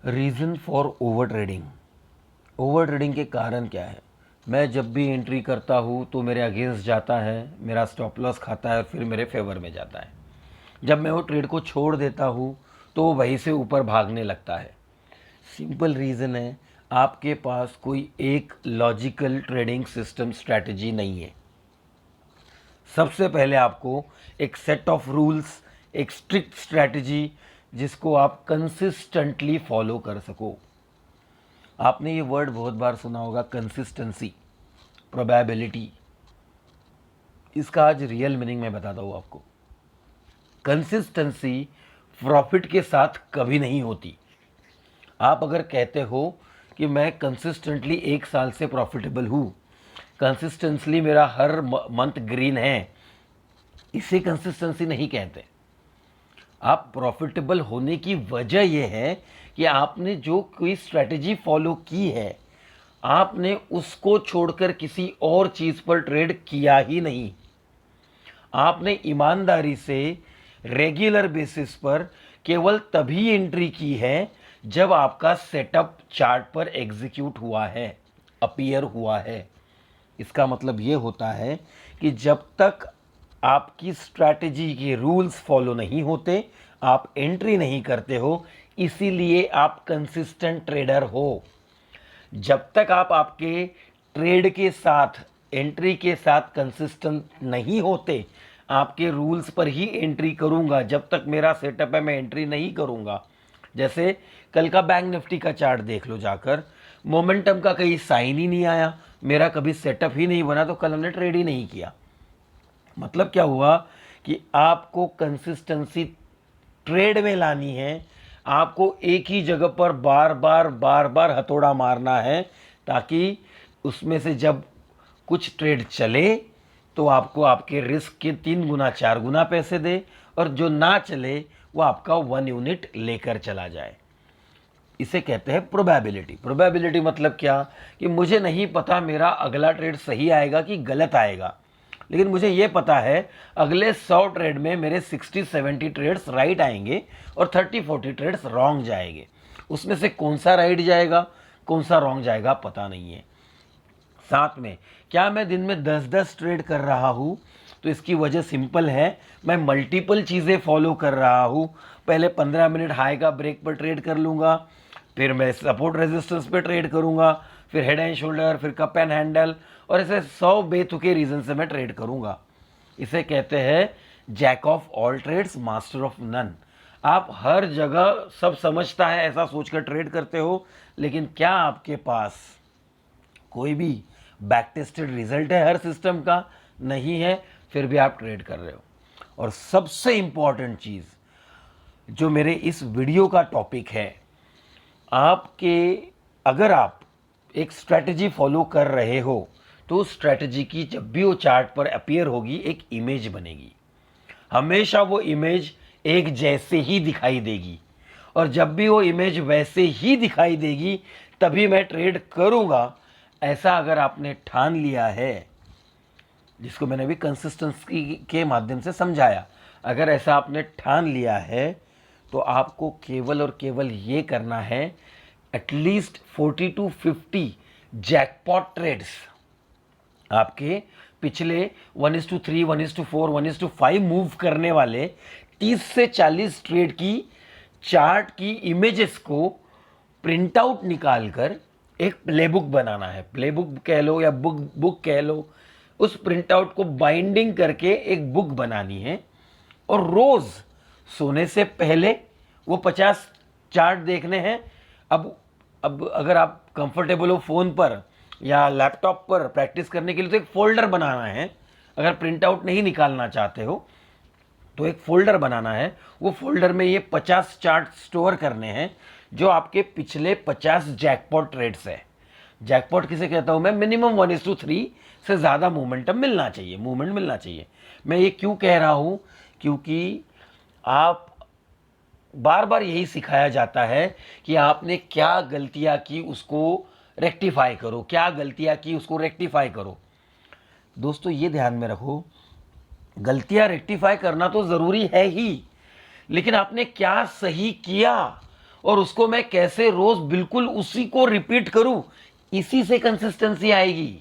Reason for over trading. Over trading के कारण क्या है? मैं जब भी एंट्री करता हूँ तो मेरे अगेंस्ट जाता है, मेरा स्टॉप लॉस खाता है और फिर मेरे फेवर में जाता है। जब मैं वो ट्रेड को छोड़ देता हूँ तो वो वहीं से ऊपर भागने लगता है। सिंपल रीज़न है, आपके पास कोई एक लॉजिकल ट्रेडिंग सिस्टम स्ट्रैटेजी नहीं है। सबसे पहले आपको एक सेट ऑफ रूल्स, एक स्ट्रिक्ट स्ट्रैटेजी जिसको आप कंसिस्टेंटली फॉलो कर सको। आपने ये वर्ड बहुत बार सुना होगा, कंसिस्टेंसी, प्रोबेबिलिटी। इसका आज रियल मीनिंग मैं बताता हूँ आपको। कंसिस्टेंसी प्रॉफिट के साथ कभी नहीं होती। आप अगर कहते हो कि मैं कंसिस्टेंटली 1 साल से प्रॉफिटेबल हूँ, कंसिस्टेंटली मेरा हर मंथ ग्रीन है, इसे कंसिस्टेंसी नहीं कहते। आप प्रॉफिटेबल होने की वजह यह है कि आपने जो कोई स्ट्रैटेजी फॉलो की है, आपने उसको छोड़कर किसी और चीज़ पर ट्रेड किया ही नहीं। आपने ईमानदारी से रेगुलर बेसिस पर केवल तभी एंट्री की है जब आपका सेटअप चार्ट पर एग्जीक्यूट हुआ है, अपीयर हुआ है। इसका मतलब ये होता है कि जब तक आपकी स्ट्रैटेजी के रूल्स फॉलो नहीं होते, आप एंट्री नहीं करते हो, इसीलिए आप कंसिस्टेंट ट्रेडर हो। जब तक आप आपके ट्रेड के साथ, एंट्री के साथ कंसिस्टेंट नहीं होते, आपके रूल्स पर ही एंट्री करूंगा, जब तक मेरा सेटअप है मैं एंट्री नहीं करूंगा। जैसे कल का बैंक निफ्टी का चार्ट देख लो जाकर, मोमेंटम का कहीं साइन ही नहीं आया, मेरा कभी सेटअप ही नहीं बना, तो कल हमने ट्रेड ही नहीं किया। मतलब क्या हुआ कि आपको कंसिस्टेंसी ट्रेड में लानी है। आपको एक ही जगह पर बार बार हथौड़ा मारना है, ताकि उसमें से जब कुछ ट्रेड चले तो आपको आपके रिस्क के 3 गुना 4 गुना पैसे दे, और जो ना चले वो आपका 1 यूनिट लेकर चला जाए। इसे कहते हैं प्रोबेबिलिटी। प्रोबेबिलिटी मतलब क्या कि मुझे नहीं पता मेरा अगला ट्रेड सही आएगा कि गलत आएगा, लेकिन मुझे ये पता है अगले 100 ट्रेड में मेरे 60-70 ट्रेड्स राइट आएंगे और 30-40 ट्रेड्स रॉन्ग जाएंगे। उसमें से कौन सा राइट जाएगा, कौन सा रॉन्ग जाएगा, पता नहीं है। साथ में क्या मैं दिन में 10-10 ट्रेड कर रहा हूँ? तो इसकी वजह सिंपल है, मैं मल्टीपल चीज़ें फॉलो कर रहा हूँ। पहले 15 मिनट हाई का ब्रेक पर ट्रेड कर लूँगा, फिर मैं सपोर्ट रेजिस्टेंस पे ट्रेड करूँगा, फिर हेड एंड शोल्डर, फिर कप एंड हैंडल, और ऐसे 100 बेतुके रीज़न से मैं ट्रेड करूँगा। इसे कहते हैं jack of all trades, master of none. आप हर जगह सब समझता है ऐसा सोचकर ट्रेड करते हो, लेकिन क्या आपके पास कोई भी बैक टेस्टेड रिजल्ट है हर सिस्टम का? नहीं है, फिर भी आप ट्रेड कर रहे हो। और सबसे इंपॉर्टेंट चीज़ जो मेरे इस वीडियो का टॉपिक है, आपके अगर आप एक स्ट्रैटेजी फॉलो कर रहे हो तो उस स्ट्रैटेजी की जब भी वो चार्ट पर अपीयर होगी, एक इमेज बनेगी। हमेशा वो इमेज एक जैसे ही दिखाई देगी, और जब भी वो इमेज वैसे ही दिखाई देगी तभी मैं ट्रेड करूंगा। ऐसा अगर आपने ठान लिया है, जिसको मैंने भी कंसिस्टेंसी के माध्यम से समझाया, अगर ऐसा आपने ठान लिया है तो आपको केवल और केवल ये करना है, एटलीस्ट 40-50 जैकपॉट ट्रेड्स आपके पिछले 1:3, 1:4, 1:5 मूव करने वाले 30 से 40 ट्रेड की चार्ट की इमेजेस को प्रिंट आउट निकाल कर एक प्लेबुक बनाना है। प्लेबुक कह लो या बुक कह लो, उस प्रिंट आउट को बाइंडिंग करके एक बुक बनानी है, और रोज सोने से पहले वो 50 चार्ट देखने हैं। अब अगर आप कंफर्टेबल हो फ़ोन पर या लैपटॉप पर प्रैक्टिस करने के लिए, तो एक फोल्डर बनाना है। अगर प्रिंट आउट नहीं निकालना चाहते हो तो एक फोल्डर बनाना है, वो फोल्डर में ये 50 चार्ट स्टोर करने हैं जो आपके पिछले 50 जैकपॉट ट्रेड्स है। जैकपॉट किसे कहता हूं मैं? मिनिमम 1:3 से ज़्यादा मूवमेंटम मिलना चाहिए, मूवमेंट मिलना चाहिए। मैं ये क्यों कह रहा हूं? क्योंकि आप बार बार यही सिखाया जाता है कि आपने क्या गलतियां की उसको रेक्टिफाई करो, क्या गलतियां की उसको रेक्टिफाई करो। दोस्तों ये ध्यान में रखो, गलतियां रेक्टिफाई करना तो ज़रूरी है ही, लेकिन आपने क्या सही किया और उसको मैं कैसे रोज बिल्कुल उसी को रिपीट करूं, इसी से कंसिस्टेंसी आएगी।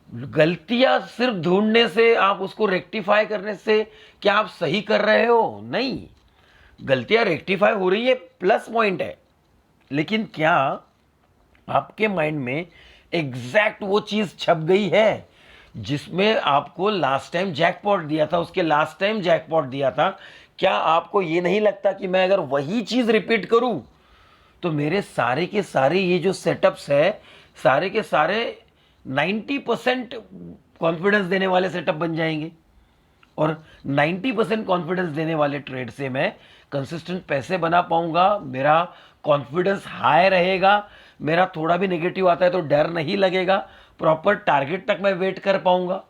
गलतियां सिर्फ ढूंढने से, आप उसको रेक्टिफाई करने से क्या आप सही कर रहे हो? नहीं, गलतियां रेक्टिफाई हो रही है, प्लस पॉइंट है, लेकिन क्या आपके माइंड में एग्जैक्ट वो चीज छप गई है जिसमें आपको लास्ट टाइम जैकपॉट दिया था, उसके लास्ट टाइम जैकपॉट दिया था? क्या आपको ये नहीं लगता कि मैं अगर वही चीज रिपीट करूं तो मेरे सारे के सारे ये जो सेटअप्स है, सारे के सारे 90% कॉन्फिडेंस देने वाले सेटअप बन जाएंगे, और 90% कॉन्फिडेंस देने वाले ट्रेड से मैं कंसिस्टेंट पैसे बना पाऊंगा, मेरा कॉन्फिडेंस हाई रहेगा, मेरा थोड़ा भी नेगेटिव आता है तो डर नहीं लगेगा, प्रॉपर टारगेट तक मैं वेट कर पाऊंगा।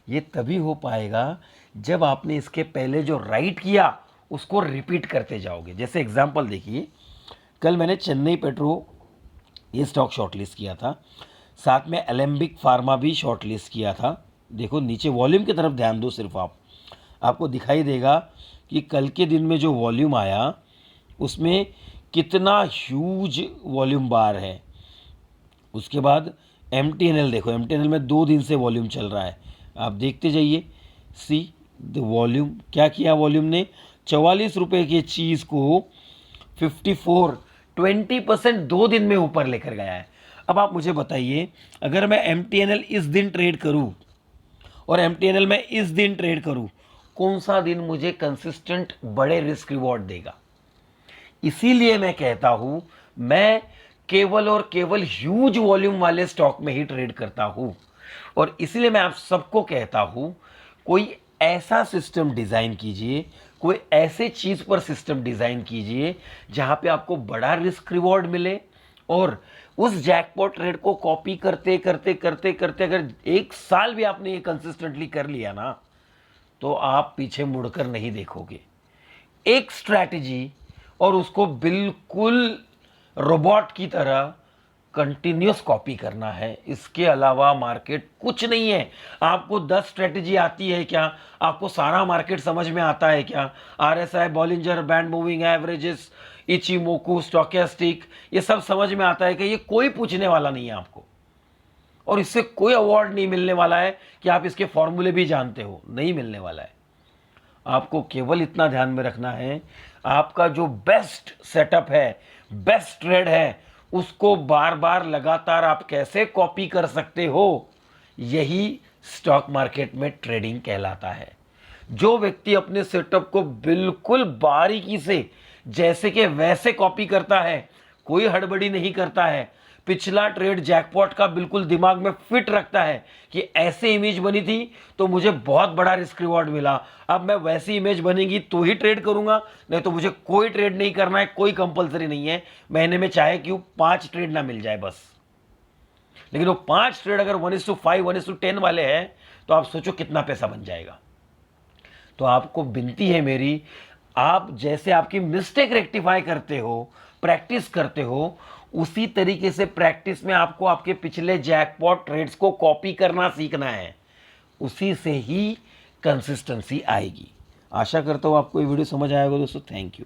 ये तभी हो पाएगा जब आपने इसके पहले जो राइट किया उसको रिपीट करते जाओगे। जैसे एग्जांपल देखिए, कल मैंने चेन्नई पेट्रो ये स्टॉक शॉर्टलिस्ट किया था, साथ में एलेम्बिक फार्मा भी शॉर्टलिस्ट किया था। देखो नीचे वॉल्यूम की तरफ ध्यान दो, सिर्फ आपको दिखाई देगा कि कल के दिन में जो वॉल्यूम आया उसमें कितना ह्यूज वॉल्यूम बार है। उसके बाद MTNL देखो, MTNL में 2 दिन से वॉल्यूम चल रहा है, आप देखते जाइए। सी द वॉल्यूम क्या किया, वॉल्यूम ने 44 रुपये की चीज़ को 54 20% 2 दिन में ऊपर लेकर गया है। अब आप मुझे बताइए, अगर मैं MTNL इस दिन ट्रेड करूं और MTNL में इस दिन ट्रेड करूं, कौन सा दिन मुझे कंसिस्टेंट बड़े रिस्क रिवॉर्ड देगा? इसीलिए मैं कहता हूं मैं केवल और केवल ह्यूज वॉल्यूम वाले स्टॉक में ही ट्रेड करता हूं, और इसलिए मैं आप सबको कहता हूं कोई ऐसा सिस्टम डिजाइन कीजिए, कोई ऐसे चीज पर सिस्टम डिजाइन कीजिए जहां पे आपको बड़ा रिस्क रिवॉर्ड मिले, और उस जैकपॉट ट्रेड को कॉपी करते करते करते करते अगर 1 साल भी आपने ये कंसिस्टेंटली कर लिया ना, तो आप पीछे मुड़कर नहीं देखोगे। एक स्ट्रैटेजी, और उसको बिल्कुल रोबोट की तरह कंटिन्यूस कॉपी करना है, इसके अलावा मार्केट कुछ नहीं है। आपको 10 स्ट्रेटजी आती है क्या? आपको सारा मार्केट समझ में आता है क्या? RSI, Bollinger band moving averages, Ichimoku, stochastic, ये सब समझ में आता है कि ये कोई पूछने वाला नहीं है आपको, और इससे कोई अवार्ड नहीं मिलने वाला है कि आप इसके फॉर्मूले भी जानते हो, नहीं मिलने वाला है। आपको केवल इतना ध्यान में रखना है, आपका जो बेस्ट सेटअप है, बेस्ट ट्रेड है, उसको बार बार लगातार आप कैसे कॉपी कर सकते हो, यही स्टॉक मार्केट में ट्रेडिंग कहलाता है। जो व्यक्ति अपने सेटअप को बिल्कुल बारीकी से जैसे कि वैसे कॉपी करता है, कोई हड़बड़ी नहीं करता है, पिछला ट्रेड जैकपॉट का बिल्कुल दिमाग में फिट रखता है कि ऐसे इमेज बनी थी तो मुझे बहुत बड़ा रिस्क रिवॉर्ड मिला, अब मैं वैसी इमेज बनेगी तो ही ट्रेड करूंगा, नहीं तो मुझे कोई ट्रेड नहीं करना है, कोई कंपलसरी नहीं है, महीने में चाहे क्यों 5 ट्रेड ना मिल जाए बस। लेकिन वो 5 ट्रेड अगर 1:5 1:10 वाले हैं तो आप सोचो कितना पैसा बन जाएगा। तो आपको विनती है मेरी, आप जैसे आपकी मिस्टेक रेक्टिफाई करते हो, प्रैक्टिस करते हो, उसी तरीके से प्रैक्टिस में आपको आपके पिछले जैकपॉट ट्रेड्स को कॉपी करना सीखना है, उसी से ही कंसिस्टेंसी आएगी। आशा करता हूँ आपको ये वीडियो समझ आएगा दोस्तों। Thank you.